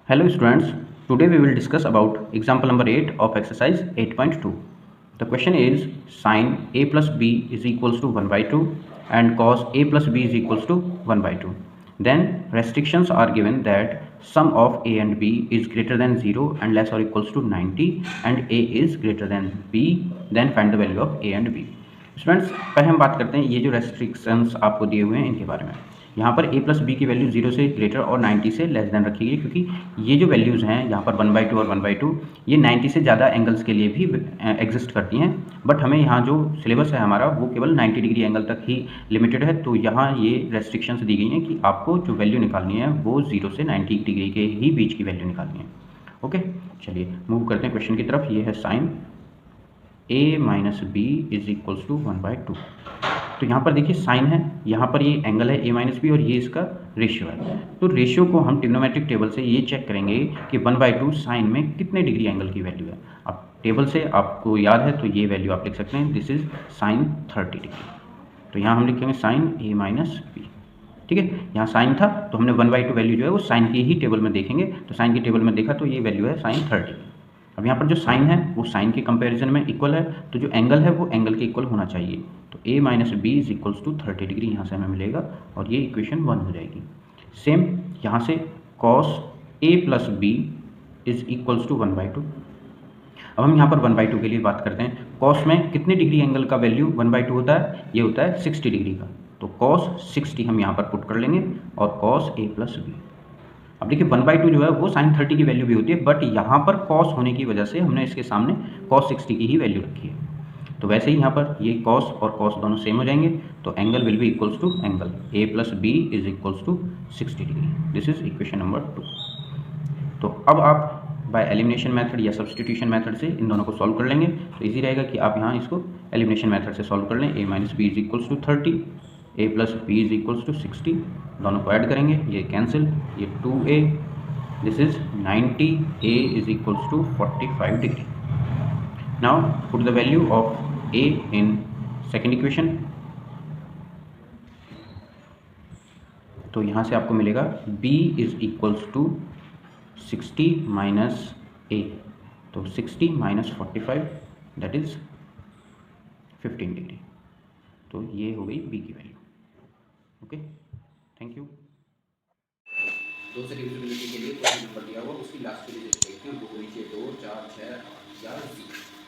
Hello students, today we will discuss about example number 8 of exercise 8.2. The question is sin a plus b is equals to 1 by 2 and cos a plus b is equals to 1 by 2. Then restrictions are given that sum of a and b is greater than 0 and less or equals to 90 and a is greater than b, then find the value of a and b. Students पहले हम बात करते हैं ये जो restrictions आपको दिए हुए हैं इनके बारे में। यहाँ पर a प्लस बी की वैल्यू 0 से ग्रेटर और 90 से लेस देन रखी गई, क्योंकि ये जो वैल्यूज़ हैं यहाँ पर 1/2 और 1/2 ये 90 से ज़्यादा एंगल्स के लिए भी एग्जिस्ट करती हैं, बट हमें यहाँ जो सिलेबस है हमारा वो केवल 90 डिग्री एंगल तक ही लिमिटेड है। तो यहाँ ये रेस्ट्रिक्शंस दी गई हैं कि आपको जो वैल्यू निकालनी है वो 0 से 90 डिग्री के ही बीच की वैल्यू निकालनी है। ओके, चलिए मूव करते हैं क्वेश्चन की तरफ। ये है sine a minus B is equals to 1/2। तो यहाँ पर देखिए साइन है, यहाँ पर ये एंगल है a माइनस बी और ये इसका रेशियो है। तो रेशियो को हम ट्रिग्नोमेट्रिक टेबल से ये चेक करेंगे कि 1/2 साइन में कितने डिग्री एंगल की वैल्यू है। अब टेबल से आपको याद है तो ये वैल्यू आप लिख सकते हैं, दिस इज साइन 30 डिग्री। तो यहाँ हम लिखेंगे साइन a माइनस बी। ठीक है, यहाँ साइन था तो हमने 1/2 वैल्यू जो है वो साइन की ही टेबल में देखेंगे। तो साइन की टेबल में देखा तो ये वैल्यू है साइन 30। अब यहाँ पर जो साइन है वो साइन के कंपैरिजन में इक्वल है, तो जो एंगल है वो एंगल के इक्वल होना चाहिए। तो a minus B is equals to 30 degree यहाँ से हमें मिलेगा और ये इक्वेशन 1 हो जाएगी। सेम यहाँ से cos a plus B is equals to 1/2। अब हम यहाँ पर 1/2 के लिए बात करते हैं। कॉस में कितने डिग्री एंगल का वैल्यू 1/2 होता है? ये होता है 60 डिग्री का। तो कॉस 60 हम यहाँ पर पुट कर लेंगे और कॉस a प्लस बी। अब देखिए 1/2 जो है वो साइन 30 की वैल्यू भी होती है, बट यहाँ पर कॉस होने की वजह से हमने इसके सामने कॉस 60 की ही वैल्यू रखी है। तो वैसे ही यहाँ पर ये कॉस और कॉस दोनों सेम हो जाएंगे, तो angle will be equals to angle a plus B is equals to 60 degree. This is equation number 2। तो अब आप बाय एलिमिनेशन मेथड या सब्सटीट्यूशन मेथड से इन दोनों को सॉल्व कर लेंगे। तो इजी रहेगा कि आप यहाँ इसको एलिमिनेशन मेथड से सॉल्व कर लें। a minus B is equals to 30, a plus B is equals to 60, दोनों को ऐड करेंगे, ये कैंसिल, ये 2a, this is 90, a is equals to 45 degree. Now put the value of a in second equation. तो यहाँ से आपको मिलेगा b is equals to 60 minus a, तो 60 minus 45 that is 15 डिग्री। तो ये हो गई b की वैल्यू। Okay, thank you. 2 से डिविजिबिलिटी के लिए कोई नंबर दिया हुआ उसकी लास्ट डिजिट देखते हैं। 2 नीचे 2, 4, 6, 11, 20।